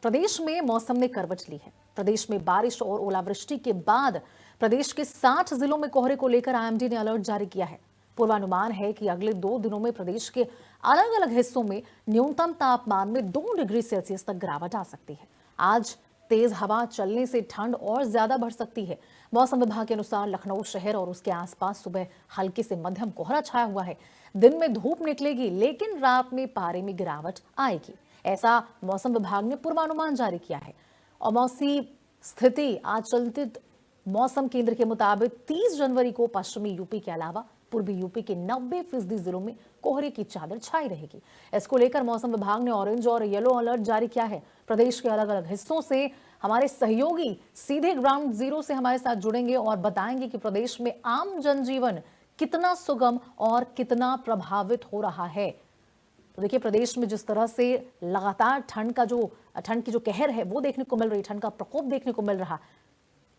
प्रदेश में मौसम ने करवट ली है। प्रदेश में बारिश और ओलावृष्टि के बाद प्रदेश के 60 जिलों में कोहरे को लेकर आईएमडी ने अलर्ट जारी किया है। पूर्वानुमान है कि अगले 2 दिनों में प्रदेश के अलग अलग हिस्सों में न्यूनतम तापमान में 2 डिग्री सेल्सियस तक गिरावट आ सकती है। आज तेज हवा चलने से ठंड और ज्यादा बढ़ सकती है। मौसम विभाग के अनुसार लखनऊ शहर और उसके आसपास सुबह हल्के से मध्यम कोहरा छाया हुआ है। दिन में धूप निकलेगी, लेकिन रात में पारे में गिरावट आएगी, ऐसा मौसम विभाग ने पूर्वानुमान जारी किया है। और मौसमी स्थिति आज चलते मौसम केंद्र के मुताबिक 30 जनवरी को पश्चिमी यूपी के अलावा पूर्वी यूपी के 90% जिलों में कोहरे की चादर छाई रहेगी। इसको लेकर मौसम विभाग ने ऑरेंज और येलो अलर्ट जारी किया है। प्रदेश के अलग अलग हिस्सों से हमारे सहयोगी सीधे ग्राउंड जीरो से हमारे साथ जुड़ेंगे और बताएंगे कि प्रदेश में आम जनजीवन कितना सुगम और कितना प्रभावित हो रहा है। तो देखिए, प्रदेश में जिस तरह से लगातार ठंड की जो कहर है वो देखने को मिल रही, ठंड का प्रकोप देखने को मिल रहा,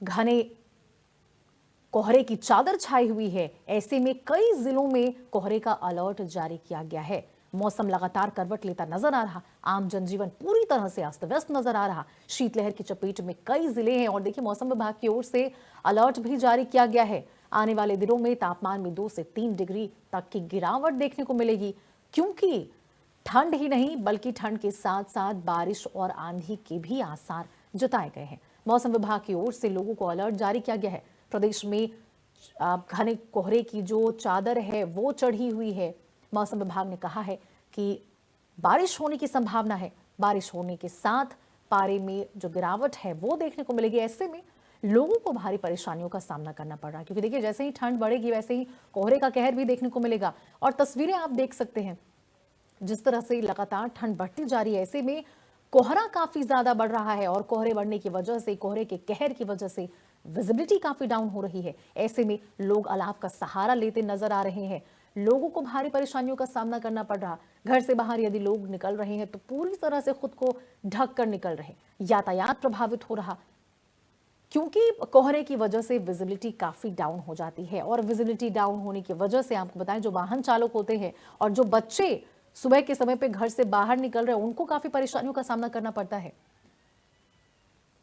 घने कोहरे की चादर छाई हुई है। ऐसे में कई जिलों में कोहरे का अलर्ट जारी किया गया है। मौसम लगातार करवट लेता नजर आ रहा, आम जनजीवन पूरी तरह से अस्त व्यस्त नजर आ रहा। शीतलहर की चपेट में कई जिले हैं और देखिए, मौसम विभाग की ओर से अलर्ट भी जारी किया गया है। आने वाले दिनों में तापमान में 2 से 3 डिग्री तक की गिरावट देखने को मिलेगी, क्योंकि ठंड ही नहीं बल्कि ठंड के साथ साथ बारिश और आंधी के भी आसार जताए गए हैं। मौसम विभाग की ओर से लोगों को अलर्ट जारी किया गया है। प्रदेश में घने कोहरे की जो चादर है वो चढ़ी हुई है। मौसम विभाग ने कहा है कि बारिश होने की संभावना है। बारिश होने के साथ पारे में जो गिरावट है वो देखने को मिलेगी। ऐसे में लोगों को भारी परेशानियों का सामना करना पड़ रहा है, क्योंकि देखिए, जैसे ही ठंड बढ़ेगी वैसे ही कोहरे का कहर भी देखने को मिलेगा। और तस्वीरें आप देख सकते हैं, जिस तरह से लगातार ठंड बढ़ती जा रही है, ऐसे में कोहरा काफी ज्यादा बढ़ रहा है और कोहरे बढ़ने की वजह से, कोहरे के कहर की वजह से विजिबिलिटी काफी डाउन हो रही है। ऐसे में लोग अलाव का सहारा लेते नजर आ रहे हैं। लोगों को भारी परेशानियों का सामना करना पड़ रहा। घर से बाहर यदि लोग निकल रहे हैं तो पूरी तरह से खुद को ढक कर निकल रहे। यातायात प्रभावित हो रहा, क्योंकि कोहरे की वजह से विजिबिलिटी काफी डाउन हो जाती है। और विजिबिलिटी डाउन होने की वजह से आपको बताएं, जो वाहन चालक होते हैं और जो बच्चे सुबह के समय पे घर से बाहर निकल रहे हैं, उनको काफी परेशानियों का सामना करना पड़ता है।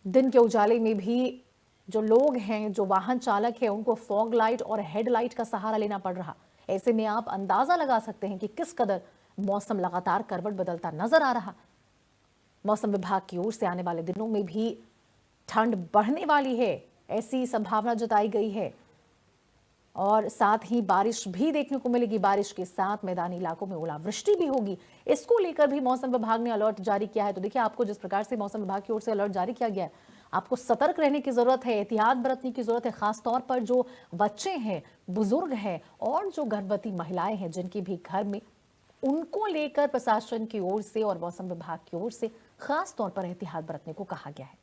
दिन के उजाले में भी जो लोग हैं, जो वाहन चालक है, उनको फॉग लाइट और हेडलाइट का सहारा लेना पड़ रहा। ऐसे में आप अंदाजा लगा सकते हैं कि किस कदर मौसम लगातार करवट बदलता नजर आ रहा। मौसम विभाग की ओर से आने वाले दिनों में भी ठंड बढ़ने वाली है, ऐसी संभावना जताई गई है। और साथ ही बारिश भी देखने को मिलेगी। बारिश के साथ मैदानी इलाकों में ओलावृष्टि भी होगी। इसको लेकर भी मौसम विभाग ने अलर्ट जारी किया है। तो देखिए, आपको जिस प्रकार से मौसम विभाग की ओर से अलर्ट जारी किया गया है, आपको सतर्क रहने की जरूरत है, एहतियात बरतने की जरूरत है। खासतौर पर जो बच्चे हैं, बुजुर्ग हैं और जो गर्भवती महिलाएं हैं जिनके भी घर में, उनको लेकर प्रशासन की ओर से और मौसम विभाग की ओर से खासतौर पर एहतियात बरतने को कहा गया है।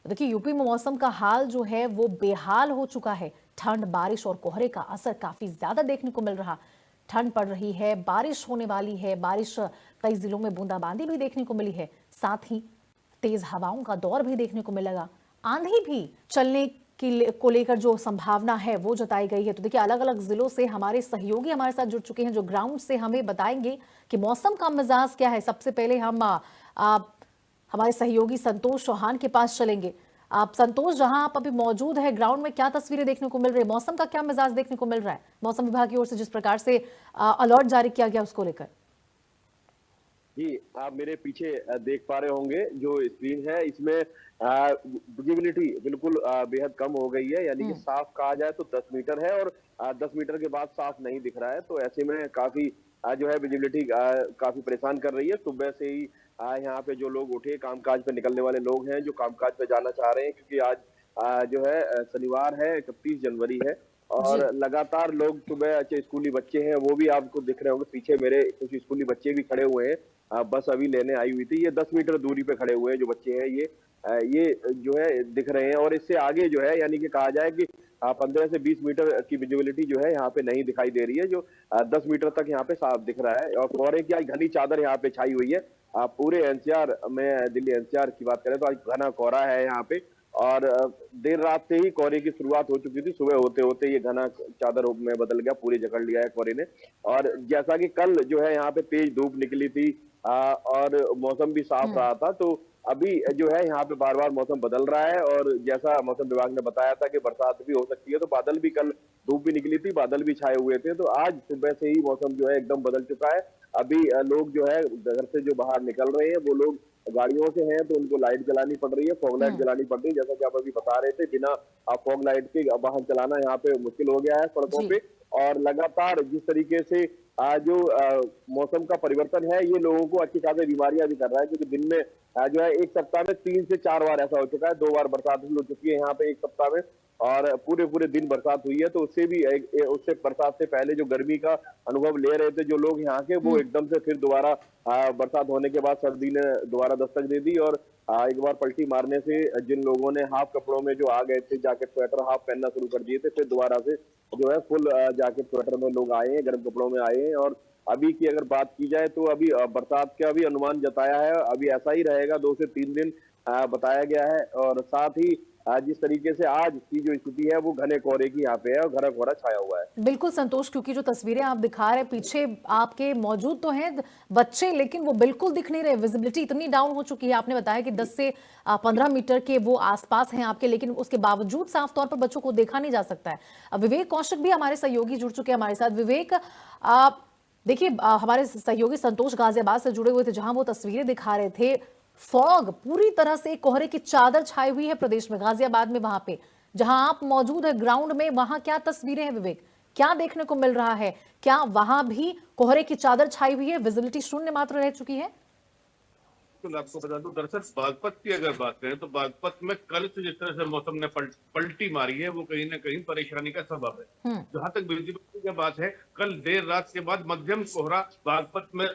देखिए, यूपी में मौसम का हाल जो है वो बेहाल हो चुका है। ठंड, बारिश और कोहरे का असर काफी ज्यादा देखने को मिल रहा। ठंड पड़ रही है, बारिश होने वाली है। बारिश, कई जिलों में बूंदाबांदी भी देखने को मिली है। साथ ही तेज हवाओं का दौर भी देखने को मिलेगा। आंधी भी चलने को लेकर जो संभावना है वो जताई गई है। तो देखिए, अलग अलग जिलों से हमारे सहयोगी हमारे साथ जुड़ चुके हैं, जो ग्राउंड से हमें बताएंगे कि मौसम का मिजाज क्या है। सबसे पहले हम हमारे सहयोगी संतोष चौहान के पास चलेंगे। आप संतोष, जहां आप अभी मौजूद है ग्राउंड में, क्या तस्वीरें देखने को मिल रही है? मौसम का क्या मिजाज देखने को मिल रहा है मौसम विभाग की ओर से जिस प्रकार से अलर्ट जारी किया गया उसको लेकर? जी, आप मेरे पीछे देख पा रहे होंगे जो स्क्रीन है, इसमें विजिबिलिटी बिल्कुल बेहद कम हो गई है। यानी कि साफ कहा जाए तो 10 मीटर है और 10 मीटर के बाद साफ नहीं दिख रहा है। तो ऐसे में काफी जो है विजिबिलिटी काफी परेशान कर रही है। सुबह से ही यहाँ पे जो लोग उठे, कामकाज पे निकलने वाले लोग हैं जो कामकाज पे जाना चाह रहे हैं, क्योंकि आज जो है शनिवार है, 31 जनवरी है और जी। लगातार लोग सुबह, अच्छे स्कूली बच्चे हैं वो भी आपको दिख रहे होंगे पीछे मेरे, कुछ स्कूली बच्चे भी खड़े हुए हैं। बस अभी लेने आई हुई थी। ये 10 मीटर दूरी पे खड़े हुए हैं जो बच्चे हैं, ये जो है दिख रहे हैं। और इससे आगे जो है, यानी कि कहा जाए कि 15 से 20 मीटर की विजिबिलिटी जो है यहाँ पे नहीं दिखाई दे रही है, जो 10 मीटर तक यहाँ पे साफ दिख रहा है। और कोहरे की आज घनी चादर यहाँ पे छाई हुई है। पूरे एनसीआर में, दिल्ली एनसीआर की बात करें तो आज घना कोहरा है यहाँ पे। और देर रात से ही कोहरे की शुरुआत हो चुकी थी। सुबह होते होते ये घना चादर में बदल गया, पूरी जकड़ लिया है कोहरे ने। और जैसा कि कल जो है यहाँ पे तेज धूप निकली थी, और मौसम भी साफ रहा था। तो अभी जो है यहाँ पे बार बार मौसम बदल रहा है, और जैसा मौसम विभाग ने बताया था कि बरसात भी हो सकती है, तो बादल भी, कल धूप भी निकली थी, बादल भी छाए हुए थे, तो आज सुबह से ही मौसम जो है एकदम बदल चुका है। अभी लोग जो है घर से जो बाहर निकल रहे हैं, वो लोग गाड़ियों से हैं तो उनको लाइट जलानी पड़ रही है, फॉग लाइट जलानी पड़ रही है। जैसा कि आप अभी बता रहे थे, बिना फॉग लाइट के वाहन चलाना यहाँ पे मुश्किल हो गया है सड़कों जी। पे। और लगातार जिस तरीके से जो मौसम का परिवर्तन है, ये लोगों को अच्छी खासी बीमारियां भी कर रहा है, क्योंकि दिन में जो है एक सप्ताह में 3 से 4 बार ऐसा हो चुका है, 2 बार बरसात भी हो चुकी है यहाँ पे एक सप्ताह में, और पूरे पूरे दिन बरसात हुई है। तो उससे भी उससे बरसात से पहले जो गर्मी का अनुभव ले रहे थे जो लोग यहाँ के, वो एकदम से फिर दोबारा बरसात होने के बाद सर्दी ने दोबारा दस्तक दे दी, और एक बार पलटी मारने से जिन लोगों ने हाफ कपड़ों में जो आ गए थे, जैकेट स्वेटर हाफ पहनना शुरू कर दिए थे, फिर दोबारा से जो है फुल जैकेट स्वेटर में लोग आए हैं, गर्म कपड़ों में आए हैं। और अभी की अगर बात की जाए तो अभी बरसात का भी अनुमान जताया है, अभी ऐसा ही रहेगा 2 से 3 दिन बताया गया है। और साथ ही जिस तरीके से आज की जो स्थिति है, वो घने कोहरे की यहाँ पे है, और घना कोहरा छाया हुआ है। बिल्कुल संतोष, क्योंकि जो तस्वीरें आप दिखा रहे हैं पीछे आपके मौजूद तो हैं बच्चे, लेकिन वो बिल्कुल दिख नहीं रहे, विजिबिलिटी इतनी डाउन हो चुकी है। आपने बताया कि 10 से 15 मीटर के वो आसपास हैं आपके, लेकिन उसके बावजूद साफ तौर पर बच्चों को देखा नहीं जा सकता है। विवेक कौशिक भी हमारे सहयोगी जुड़ चुके हैं हमारे साथ। विवेक, देखिए हमारे सहयोगी संतोष गाजियाबाद से जुड़े हुए थे, जहां वो तस्वीरें दिखा रहे थे। फॉग पूरी तरह से कोहरे की चादर छाई हुई है प्रदेश में, गाजियाबाद में, वहां पे जहां आप मौजूद है ग्राउंड में, वहां क्या तस्वीरें हैं विवेक, क्या देखने को मिल रहा है? क्या वहां भी कोहरे की चादर छाई हुई है, विजिबिलिटी शून्य मात्र रह चुकी है? बिल्कुल, आपको बता दूं, दरअसल बागपत की अगर बात करें तो बागपत में कल से जिस तरह से मौसम ने पलटी मारी है, वो कहीं ना कहीं परेशानी का सबब है। जहां तक विजिबिलिटी की बात है, कल देर रात के बाद मध्यम कोहरा बागपत में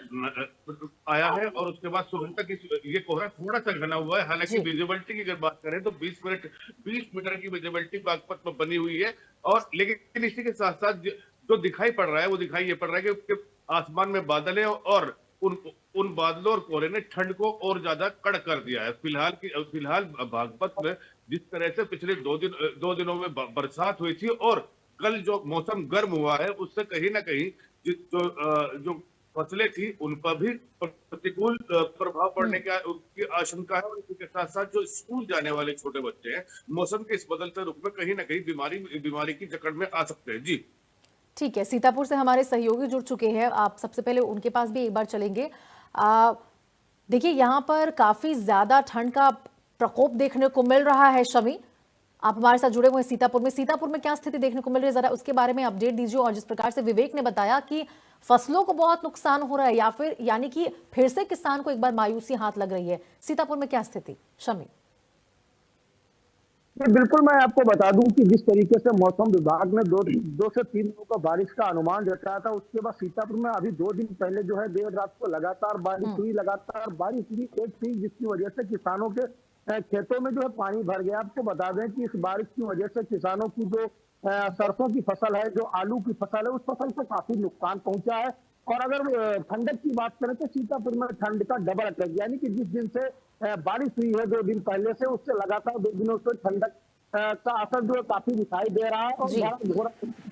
आया है, और उसके बाद सुबह तक ये कोहरा थोड़ा सा घना हुआ है। हालांकि विजिबिलिटी की अगर बात करें तो 20 मीटर की विजिबिलिटी बागपत में बनी हुई है। और लेकिन इसी के साथ साथ जो दिखाई पड़ रहा है, वो दिखाई ये पड़ रहा है कि आसमान में बादल है, और उन बादलों और कोहरे ने ठंड को और ज्यादा कड़ कर दिया है। फिलहाल बागपत में जिस तरह से पिछले 2 दिनों में बरसात हुई थी, और कल जो मौसम गर्म हुआ है, उससे कहीं ना कहीं जो फसलें थी उन पर भी प्रतिकूल प्रभाव पड़ने की आशंका है। और इसी के साथ साथ जो स्कूल जाने वाले छोटे बच्चे हैं, मौसम के इस बदलते रुख में कहीं ना कहीं बीमारी की जकड़ में आ सकते हैं। जी ठीक है, सीतापुर से हमारे सहयोगी जुड़ चुके हैं, आप सबसे पहले उनके पास भी एक बार चलेंगे। देखिए यहाँ पर काफी ज्यादा ठंड का प्रकोप देखने को मिल रहा है। शमी, आप हमारे साथ जुड़े हुए हैं सीतापुर में क्या स्थिति देखने को मिल रही है, जरा उसके बारे में अपडेट दीजिए। और जिस प्रकार से विवेक ने बताया कि फसलों को बहुत नुकसान हो रहा है, या फिर यानी कि फिर से किसान को एक बार मायूसी हाथ लग रही है, सीतापुर में क्या स्थिति? शमी बिल्कुल, मैं आपको बता दूं कि जिस तरीके से मौसम विभाग ने 2 से 3 दिनों का बारिश का अनुमान जताया था, उसके बाद सीतापुर में अभी 2 दिन पहले जो है देर रात को लगातार बारिश हुई, तेज थी, जिसकी वजह से किसानों के खेतों में जो है पानी भर गया। आपको बता दें कि इस बारिश की वजह से किसानों की जो सरसों की फसल है, जो आलू की फसल है, उस फसल को काफी नुकसान पहुंचा है। और अगर ठंडक की बात करें तो सीतापुर में ठंड का डबल अटैक, यानी कि जिस दिन से बारिश हुई है 2 दिन पहले से, उससे लगातार 2 दिनों से ठंडक का असर जो है काफी दिखाई दे रहा है, और घोरा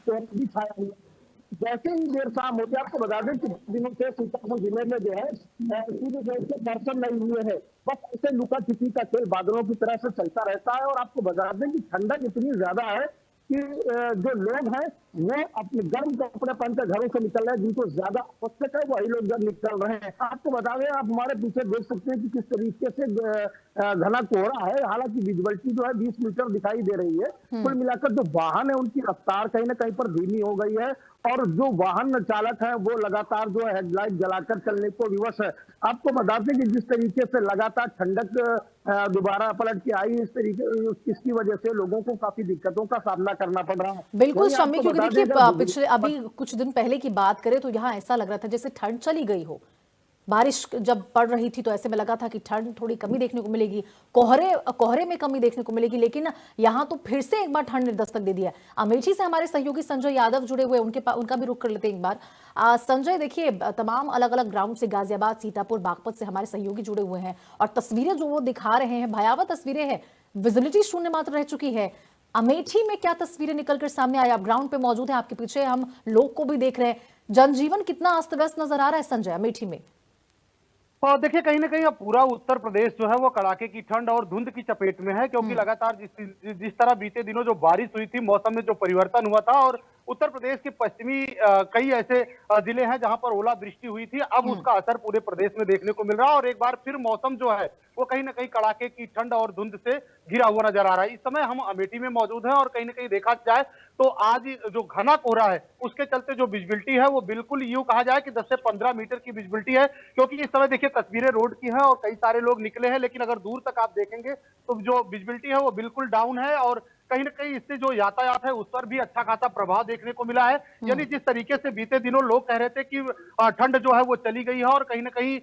भी छाया हुआ है। जैसे ही देर शाम होती है, आपको बता दें कि दिनों से सीतापुर जिले में जो है दर्शन नहीं हुए हैं, बस ऐसे लुका छिपी का खेल बादलों की तरह से चलता रहता है। और आपको बता दें कि ठंडक इतनी ज्यादा है कि जो लोग हैं वो अपने गर्म कपड़े पहनकर घरों से निकल रहे हैं, जिनको ज्यादा आवश्यक है वही लोग जब निकल रहे हैं। आपको बता दें, आप हमारे पीछे देख सकते हैं कि किस तरीके से घना कोहरा है, हालांकि विजिबिलिटी जो है 20 मीटर दिखाई दे रही है। कुल मिलाकर जो वाहन है उनकी रफ्तार कहीं ना कहीं पर धीमी हो गई है, और जो वाहन चालक है वो लगातार जो है हेडलाइट जलाकर चलने को विवश है। आपको बता दें कि जिस तरीके से लगातार ठंडक दोबारा पलट के आई, इसकी वजह से लोगों को काफी दिक्कतों का सामना करना पड़ रहा है। बिल्कुल शमी, क्योंकि देखिए पिछले अभी कुछ दिन पहले की बात करें तो यहाँ ऐसा लग रहा था जैसे ठंड चली गई हो। बारिश जब पड़ रही थी तो ऐसे में लगा था कि ठंड थोड़ी कमी देखने को मिलेगी, कोहरे में कमी देखने को मिलेगी, लेकिन यहाँ तो फिर से एक बार ठंड ने दस्तक दे दिया है। अमेठी से हमारे सहयोगी संजय यादव जुड़े हुए, उनका भी रुख कर लेते हैं एक बार। संजय, देखिए तमाम अलग अलग ग्राउंड से, गाजियाबाद, सीतापुर, बागपत से हमारे सहयोगी जुड़े हुए हैं, और तस्वीरें जो वो दिखा रहे हैं भयावह तस्वीरें हैं, विजिबिलिटी शून्य मात्र रह चुकी है। अमेठी में क्या तस्वीरें निकलकर सामने आई? आप ग्राउंड पे मौजूद है, आपके पीछे हम लोग को भी देख रहे हैं, जनजीवन कितना अस्त व्यस्त नजर आ रहा है संजय अमेठी में? और देखिए कहीं ना कहीं अब पूरा उत्तर प्रदेश जो है वो कड़ाके की ठंड और धुंध की चपेट में है, क्योंकि लगातार जिस तरह बीते दिनों जो बारिश हुई थी, मौसम में जो परिवर्तन हुआ था, और उत्तर प्रदेश के पश्चिमी कई ऐसे जिले हैं जहां पर ओलावृष्टि हुई थी, अब उसका असर पूरे प्रदेश में देखने को मिल रहा है। और एक बार फिर मौसम जो है वो कहीं ना कहीं कड़ाके की ठंड और धुंध से घिरा हुआ नजर आ रहा है। इस समय हम अमेठी में मौजूद हैं और कहीं ना कहीं देखा जाए तो आज जो घना कोहरा है उसके चलते जो विजिबिलिटी है वो बिल्कुल यूं कहा जाए कि 10 से 15 मीटर की विजिबिलिटी है, क्योंकि इस समय देखिए तस्वीरें रोड की हैं और कई सारे लोग निकले हैं, लेकिन अगर दूर तक आप देखेंगे तो जो विजिबिलिटी है वो बिल्कुल डाउन है। और कहीं ना कहीं इससे जो यातायात है उस पर भी अच्छा खासा प्रभाव देखने को मिला है। यानी जिस तरीके से बीते दिनों लोग कह रहे थे कि ठंड जो है वो चली गई है और कहीं ना कहीं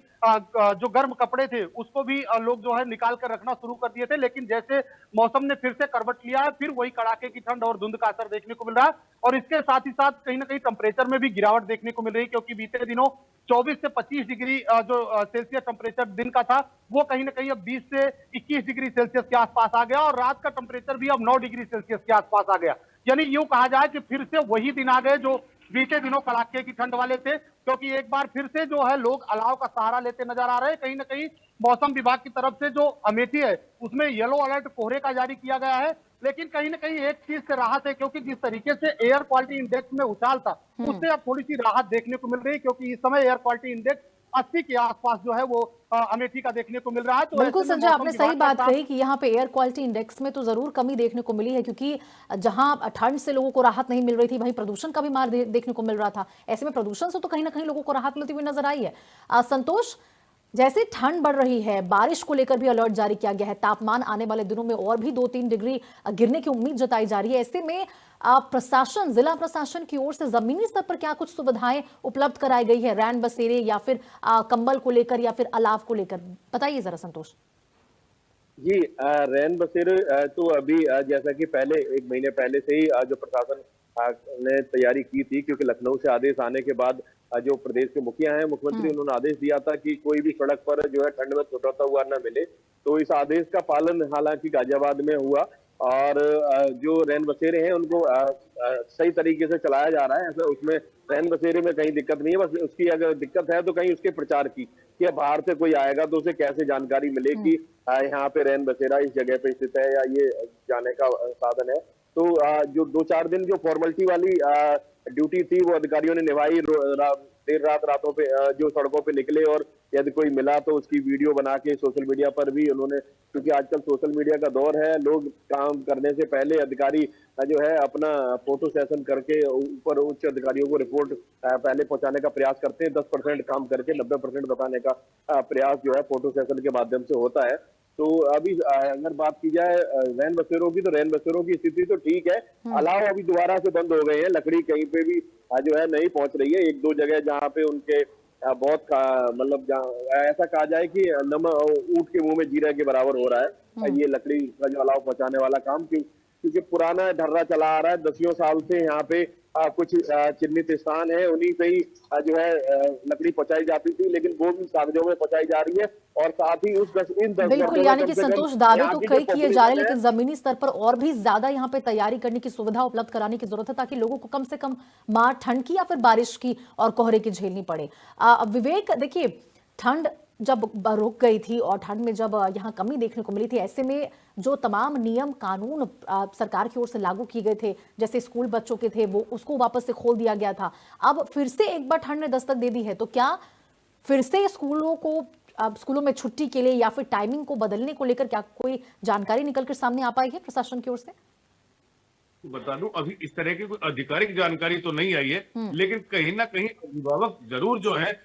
जो गर्म कपड़े थे उसको भी लोग जो है निकाल कर रखना शुरू कर दिए थे, लेकिन जैसे मौसम ने फिर से करवट लिया है, फिर वही कड़ाके की ठंड और धुंध का असर देखने को मिल रहा है। और इसके साथ ही साथ कहीं ना कहीं टेम्परेचर में भी गिरावट देखने को मिल रही है, क्योंकि बीते दिनों 24 से 25 डिग्री जो सेल्सियस टेम्परेचर दिन का था वो कहीं ना कहीं अब 20 से 21 डिग्री सेल्सियस के आसपास आ गया, और रात का टेम्परेचर भी अब 9 डिग्री सेल्सियस के आसपास आ गया। यानी यूं कहा जाए कि फिर से वही दिन आ गए जो बीते दिनों कड़ाके की ठंड वाले थे, क्योंकि एक बार फिर से जो है लोग अलाव का सहारा लेते नजर आ रहे हैं। कहीं ना कहीं मौसम विभाग की तरफ से जो अमेठी है उसमें येलो अलर्ट कोहरे का जारी किया गया है, लेकिन कहीं ना कहीं एक चीज से राहत है, क्योंकि जिस तरीके से एयर क्वालिटी इंडेक्स में उछाल था उससे अब थोड़ी सी राहत देखने को मिल रही है, क्योंकि इस समय एयर क्वालिटी इंडेक्स 80 के आसपास जो है वो अमेठी का देखने को मिल रहा है। तो बिल्कुल ऐसे में संजय, मौसम आपने विभाग सही का बात कही कि यहाँ पे एयर क्वालिटी इंडेक्स में तो जरूर कमी देखने को मिली है, क्योंकि जहां ठंड से लोगों को राहत नहीं मिल रही थी वहीं प्रदूषण का भी मार देखने को मिल रहा था। ऐसे में प्रदूषण से तो कहीं ना कहीं लोगों को राहत मिलती हुई नजर आई है। संतोष, जैसे ठंड बढ़ रही है, बारिश को लेकर भी अलर्ट जारी किया गया है, तापमान आने वाले दिनों में और भी 2-3 डिग्री गिरने की उम्मीद जताई जा रही है। ऐसे में प्रशासन, जिला प्रशासन की ओर से जमीनी स्तर पर क्या कुछ सुविधाएं उपलब्ध कराई गई है, रैन बसेरे या फिर कंबल को लेकर या फिर अलाव को लेकर, बताइए जरा संतोष। जी, रैन बसेरे तो अभी जैसा कि पहले 1 महीने पहले से ही जो प्रशासन ने तैयारी की थी, क्योंकि लखनऊ से आदेश आने के बाद जो प्रदेश के मुखिया हैं, मुख्यमंत्री, उन्होंने आदेश दिया था कि कोई भी सड़क पर जो है ठंड में सुतरता हुआ न मिले। तो इस आदेश का पालन हालांकि गाजियाबाद में हुआ, और जो रैन बसेरे हैं उनको सही तरीके से चलाया जा रहा है। ऐसा उसमें रैन बसेरे में कहीं दिक्कत नहीं है, बस उसकी अगर दिक्कत है तो कहीं उसके प्रचार की, कि बाहर से कोई आएगा तो उसे कैसे जानकारी मिले कि यहाँ पे रैन बसेरा इस जगह पे स्थित है या ये जाने का साधन है। तो जो 2-4 दिन जो फॉर्मेलिटी वाली ड्यूटी थी वो अधिकारियों ने निभाई। देर रातों पे जो सड़कों पे निकले, और यदि कोई मिला तो उसकी वीडियो बना के सोशल मीडिया पर भी उन्होंने, क्योंकि आजकल सोशल मीडिया का दौर है, लोग काम करने से पहले अधिकारी जो है अपना फोटो सेशन करके ऊपर उच्च अधिकारियों को रिपोर्ट पहले पहुंचाने का प्रयास करते हैं। 10% काम करके 90% बताने का प्रयास जो है फोटो सेशन के माध्यम से होता है। तो अभी अगर बात की जाए रैन बसेरों की, तो रैन बसेरों की स्थिति तो ठीक है। अलाव अभी दोबारा से बंद हो गए हैं, लकड़ी कहीं पे भी जो है नहीं पहुंच रही है। 1-2 जगह जहाँ पे उनके बहुत मतलब ऐसा कहा जाए कि ऊंट के मुंह में जीरा के बराबर हो रहा है ये लकड़ी का जो अलाव पहुंचाने वाला काम, क्योंकि पुराना ढर्रा चला आ रहा है। 10 साल से यहाँ पे कुछ चिन्हित स्थान है, उन्हीं पे ही जो है लकड़ी पहुंचाई जाती थी, लेकिन वो भी कागजों में पहुंचाई जा रही है। और साथ ही इन 10 बिल्कुल, यानी कि संतोष, दावे तो कई किए जा रहे हैं, लेकिन जमीनी स्तर पर और भी ज्यादा यहाँ पे तैयारी करने की सुविधा उपलब्ध कराने की जरूरत है, ताकि लोगों को कम से कम मार ठंड की या फिर बारिश की और कोहरे की झेलनी पड़े। विवेक, देखिए ठंड जब रुक गई थी और ठंड में जब यहाँ कमी देखने को मिली थी, ऐसे में जो तमाम नियम कानून सरकार की ओर से लागू किए गए थे, जैसे स्कूल बच्चों के थे वो उसको वापस से खोल दिया गया था। अब फिर से एक बार ठंड ने दस्तक दे दी है, तो क्या फिर से स्कूलों में छुट्टी के लिए या फिर टाइमिंग को बदलने को लेकर क्या कोई जानकारी निकलकर सामने आ पाई है प्रशासन की ओर से? बता दूं, अभी इस तरह की कोई आधिकारिक जानकारी तो नहीं आई है, लेकिन कहीं ना कहीं अभिभावक जरूर जो है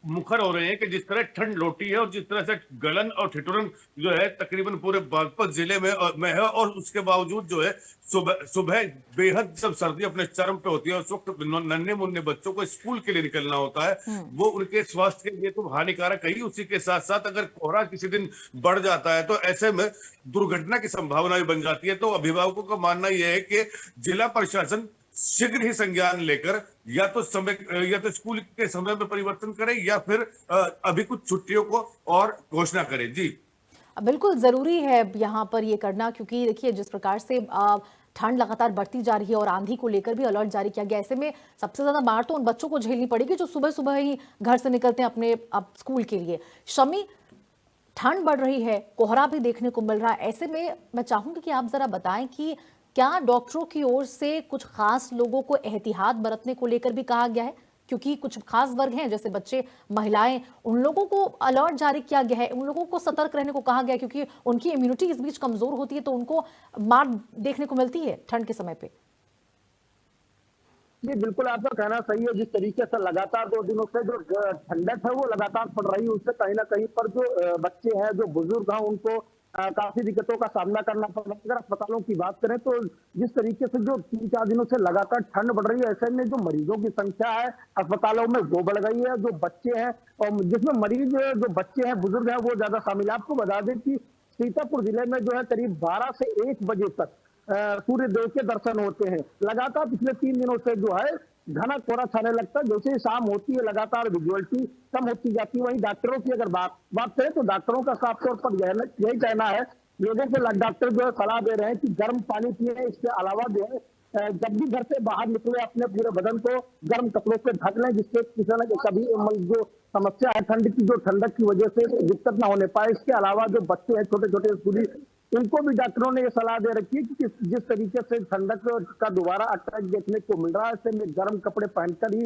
मुखर हो रहे हैं कि जिस तरह ठंड लौटी है और जिस तरह से गलन और ठिठुरन जो है तकरीबन पूरे बागपत जिले में है, और उसके बावजूद जो है सुबह बेहद जब सर्दी अपने चरम पे होती है, उस वक्त नन्हे मुन्ने बच्चों को स्कूल के लिए निकलना होता है, वो उनके स्वास्थ्य के लिए तो हानिकारक है ही। उसी के साथ साथ अगर कोहरा किसी दिन बढ़ जाता है तो ऐसे में दुर्घटना की संभावना भी बन जाती है। तो अभिभावकों का मानना यह है कि जिला प्रशासन शीघ्र ही संज्ञान लेकर या तो स्कूल के समय में परिवर्तन करे या फिर अभी कुछ छुट्टियों को और घोषणा करे। जी बिल्कुल जरूरी है यहाँ पर ये करना, क्योंकि देखिए जिस प्रकार से ठंड लगातार बढ़ती जा रही है और आंधी को लेकर भी अलर्ट जारी किया गया। ऐसे में सबसे ज्यादा मार तो उन बच्चों को झेलनी पड़ेगी जो सुबह सुबह ही घर से निकलते हैं अपने अब स्कूल के लिए। शमी, ठंड बढ़ रही है, कोहरा भी देखने को मिल रहा है, ऐसे में मैं चाहूंगी कि आप जरा बताएं कि क्या डॉक्टरों की ओर से कुछ खास लोगों को एहतियात बरतने को लेकर भी कहा गया है? क्योंकि कुछ खास वर्ग हैं जैसे बच्चे, महिलाएं, उन लोगों को अलर्ट जारी किया गया है, उन लोगों को सतर्क रहने को कहा गया है क्योंकि उनकी इम्यूनिटी इस बीच कमजोर होती है तो उनको मार देखने को मिलती है ठंड के समय पे। ये बिल्कुल आपका कहना सही है। जिस तरीके से लगातार 2 दिनों से जो ठंडक है वो लगातार पड़ रही है, उससे कहीं ना कहीं पर जो बच्चे हैं, जो बुजुर्ग हैं, उनको काफी दिक्कतों का सामना करना पड़ रहा है। अगर अस्पतालों की बात करें तो जिस तरीके से जो 3-4 दिनों से लगातार ठंड बढ़ रही है, ऐसे में जो मरीजों की संख्या है अस्पतालों में वो बढ़ गई है। जो बच्चे हैं और जिसमें मरीज जो बच्चे हैं, बुजुर्ग हैं, वो ज्यादा शामिल है। आपको बता दें कि सीतापुर जिले में जो है करीब 12 से 1 बजे तक सूर्य देव के दर्शन होते हैं। लगातार पिछले 3 दिनों से जो है घना कोहरा छाने लगता है। जैसे ही शाम होती है लगातार विजुअलिटी कम होती जाती है। वहीं डॉक्टरों की अगर बात करें तो डॉक्टरों का साफ तौर पर यही कहना है, लोगों को डॉक्टर जो है सलाह दे रहे हैं कि गर्म पानी पिए। इसके अलावा जो है जब भी घर से बाहर निकले अपने पूरे बदन को गर्म कपड़ों से ढक लें, जिससे किसी न कभी जो समस्या है ठंड की, जो ठंडक की वजह से दिक्कत ना होने पाए। इसके अलावा जो बच्चे हैं छोटे छोटे स्कूली, उनको भी डॉक्टरों ने ये सलाह दे रखी है कि जिस तरीके से ठंडक का दोबारा अटैक देखने को मिल रहा है, ऐसे में गर्म कपड़े पहनकर ही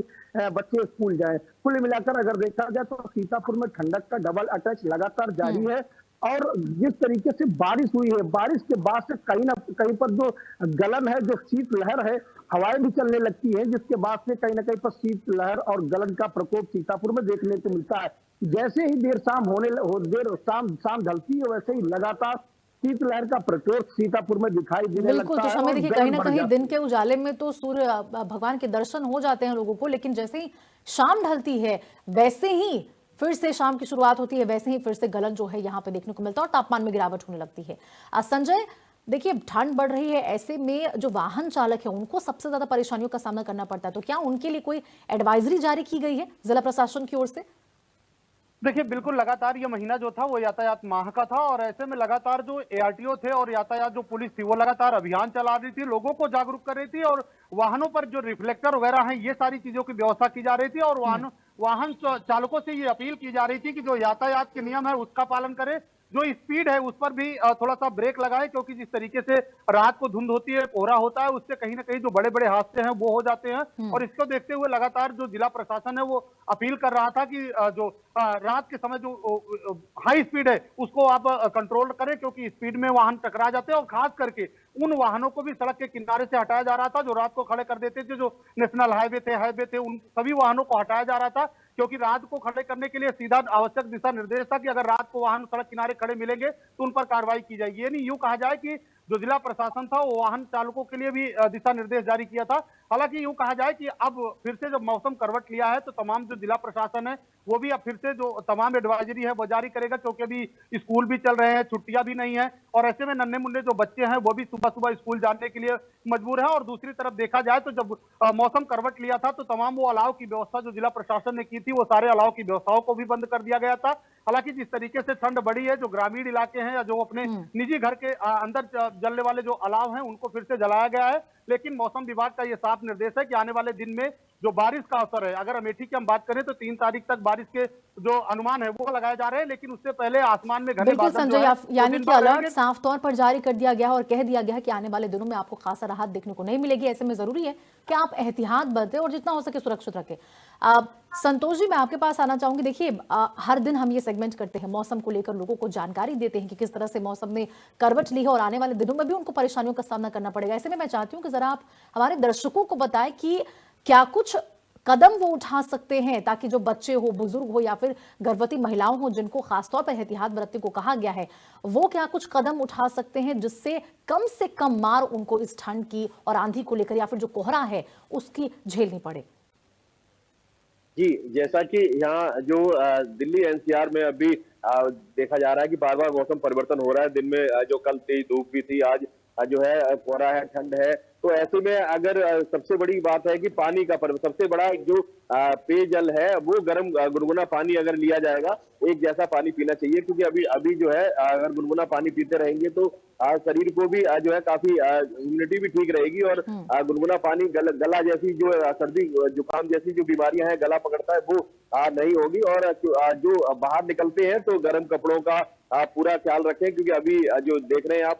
बच्चे स्कूल जाएं। कुल मिलाकर अगर देखा जाए तो सीतापुर में ठंडक का डबल अटैक लगातार जारी है। और जिस तरीके से बारिश हुई है, बारिश के बाद से कहीं ना कहीं पर जो गलन है, जो शीत लहर है, हवाएं भी चलने लगती है, जिसके बाद से कहीं ना कहीं पर शीत लहर और गलन का प्रकोप सीतापुर में देखने को मिलता है। जैसे ही देर शाम ढलती है, वैसे ही लगातार शीतलहर का प्रकोप सीतापुर में दिखाई देने बिल्कुल। लगता तो है। समय देखिए, कहीं ना कहीं दिन के उजाले में तो सूर्य भगवान के दर्शन हो जाते हैं लोगों को, लेकिन जैसे ही शाम ढलती है वैसे ही फिर से शाम की शुरुआत होती है, वैसे ही फिर से गलन जो है यहाँ पे देखने को मिलता है और तापमान में गिरावट होने लगती है। संजय, देखिए ठंड बढ़ रही है, ऐसे में जो वाहन चालक है उनको सबसे ज्यादा परेशानियों का सामना करना पड़ता है, तो क्या उनके लिए कोई एडवाइजरी जारी की गई है जिला प्रशासन की ओर से? देखिए बिल्कुल, लगातार ये महीना जो था वो यातायात माह का था और ऐसे में लगातार जो एआरटीओ थे और यातायात जो पुलिस थी वो लगातार अभियान चला रही थी, लोगों को जागरूक कर रही थी और वाहनों पर जो रिफ्लेक्टर वगैरह हैं ये सारी चीजों की व्यवस्था की जा रही थी और वाहन चालकों से ये अपील की जा रही थी कि जो यातायात के नियम है उसका पालन करें, जो स्पीड है उस पर भी थोड़ा सा ब्रेक लगाए, क्योंकि जिस तरीके से रात को धुंध होती है, कोहरा होता है, उससे कहीं ना कहीं जो बड़े बड़े हादसे हैं वो हो जाते हैं। और इसको देखते हुए लगातार जो जिला प्रशासन है वो अपील कर रहा था कि जो रात के समय जो हाई स्पीड है उसको आप कंट्रोल करें, क्योंकि स्पीड में वाहन टकरा जाते हैं और खास करके उन वाहनों को भी सड़क के किनारे से हटाया जा रहा था जो रात को खड़े कर देते थे, जो नेशनल हाईवे थे, उन सभी वाहनों को हटाया जा रहा था, क्योंकि रात को खड़े करने के लिए सीधा आवश्यक दिशा निर्देश था कि अगर रात को वाहन सड़क किनारे खड़े मिलेंगे तो उन पर कार्रवाई की जाएगी। यानी यूं कहा जाए कि जो जिला प्रशासन था वो वाहन चालकों के लिए भी दिशा निर्देश जारी किया था। हालांकि यूं कहा जाए कि अब फिर से जब मौसम करवट लिया है तो तमाम जो जिला प्रशासन है वो भी अब फिर से जो तमाम एडवाइजरी है वो जारी करेगा, क्योंकि अभी स्कूल भी चल रहे हैं, छुट्टियां भी नहीं है और ऐसे में नन्हे मुन्ने जो बच्चे हैं वो भी सुबह सुबह स्कूल जाने के लिए मजबूर है। और दूसरी तरफ देखा जाए तो जब मौसम करवट लिया था तो तमाम वो अलाव की व्यवस्था जो जिला प्रशासन ने की थी वो सारे अलाव की व्यवस्थाओं को भी बंद कर दिया गया था। हालांकि जिस तरीके से ठंड बढ़ी है, जो ग्रामीण इलाके हैं या जो अपने निजी घर के अंदर जलने वाले जो अलाव हैं उनको फिर से जलाया गया है, लेकिन मौसम विभाग का ये साफ निर्देश है कि आने वाले दिन में जो बारिश का असर है, अगर अमेठी की हम बात करें तो 3 तारीख तक बारिश के जो अनुमान है वो लगाए जा रहे हैं, लेकिन उससे पहले आसमान में घने बादल संजय, यानी कि अलर्ट साफ तौर पर जारी कर दिया गया है और कह दिया गया है कि आने वाले दिनों में आपको खासा राहत देखने को नहीं मिलेगी। ऐसे में जरूरी है कि आप एहतियात बरतें और जितना हो सके सुरक्षित रखें। संतोष जी, मैं आपके पास आना चाहूंगी। देखिए, हर दिन हम ये सेगमेंट करते हैं, मौसम को लेकर लोगों को जानकारी देते हैं कि किस तरह से मौसम ने करवट ली है और आने वाले दिनों में भी उनको परेशानियों का सामना करना पड़ेगा। ऐसे में मैं चाहती हूँ कि जरा आप हमारे दर्शकों को बताएं कि क्या कुछ कदम वो उठा सकते हैं ताकि जो बच्चे हो, बुजुर्ग हो या फिर गर्भवती महिलाओं हो जिनको खासतौर पर एहतियात बरतने को कहा गया है, वो क्या कुछ कदम उठा सकते हैं जिससे कम से कम मार उनको इस ठंड की और आंधी को लेकर या फिर जो कोहरा है उसकी झेलनी पड़े? जी, जैसा कि यहाँ जो दिल्ली एनसीआर में अभी देखा जा रहा है कि बार बार मौसम परिवर्तन हो रहा है। दिन में जो कल तेज धूप भी थी, आज जो है कोहरा है, ठंड है, तो ऐसे में अगर सबसे बड़ी बात है कि पानी का सबसे बड़ा जो पेयजल है वो गर्म गुनगुना पानी अगर लिया जाएगा, एक जैसा पानी पीना चाहिए, क्योंकि अभी अभी जो है अगर गुनगुना पानी पीते रहेंगे तो शरीर को भी जो है काफी इम्यूनिटी भी ठीक रहेगी, और गुनगुना पानी गला जैसी जो सर्दी जुकाम जैसी जो बीमारियां हैं, गला पकड़ता है, वो नहीं होगी। और जो बाहर निकलते हैं तो गर्म कपड़ों का पूरा ख्याल रखें, क्योंकि अभी जो देख रहे हैं आप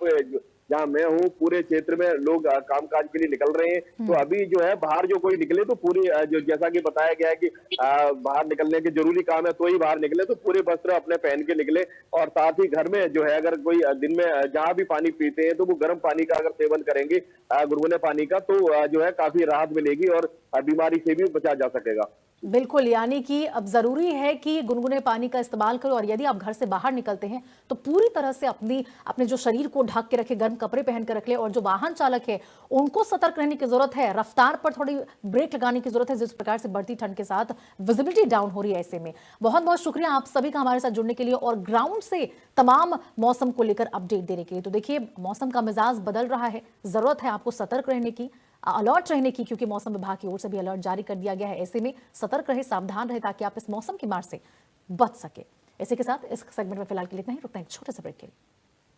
जहाँ मैं हूँ पूरे क्षेत्र में लोग कामकाज के लिए निकल रहे हैं। तो अभी जो है बाहर जो कोई निकले तो पूरी जो जैसा कि बताया गया है कि बाहर निकलने के जरूरी काम है तो ही बाहर निकले, तो पूरे वस्त्र अपने पहन के निकले। और साथ ही घर में जो है अगर कोई दिन में जहां भी पानी पीते हैं तो वो गर्म पानी का अगर सेवन करेंगे, गुनगुने पानी का, तो जो है काफी राहत मिलेगी और बीमारी से भी बचा जा सकेगा। बिल्कुल, यानी कि अब जरूरी है कि गुनगुने पानी का इस्तेमाल करो, और यदि आप घर से बाहर निकलते हैं तो पूरी तरह से अपने जो शरीर को ढक के रखे, गर्म कपड़े पहन के रख ले। और जो वाहन चालक है उनको सतर्क रहने की जरूरत है, रफ्तार पर थोड़ी ब्रेक लगाने की जरूरत है, जिस प्रकार से बढ़ती ठंड के साथ विजिबिलिटी डाउन हो रही है। ऐसे में बहुत बहुत शुक्रिया आप सभी का हमारे साथ जुड़ने के लिए और ग्राउंड से तमाम मौसम को लेकर अपडेट देने के लिए। तो देखिए, मौसम का मिजाज बदल रहा है, जरूरत है आपको सतर्क रहने की, अलर्ट रहने की, क्योंकि मौसम विभाग की ओर से भी अलर्ट जारी कर दिया गया है। ऐसे में सतर्क रहे, सावधान रहे, ताकि आप इस मौसम की मार से बच सके। इसी के साथ इस सेगमेंट में फिलहाल के लिए इतना ही, रुकते हैं एक छोटे से ब्रेक के लिए।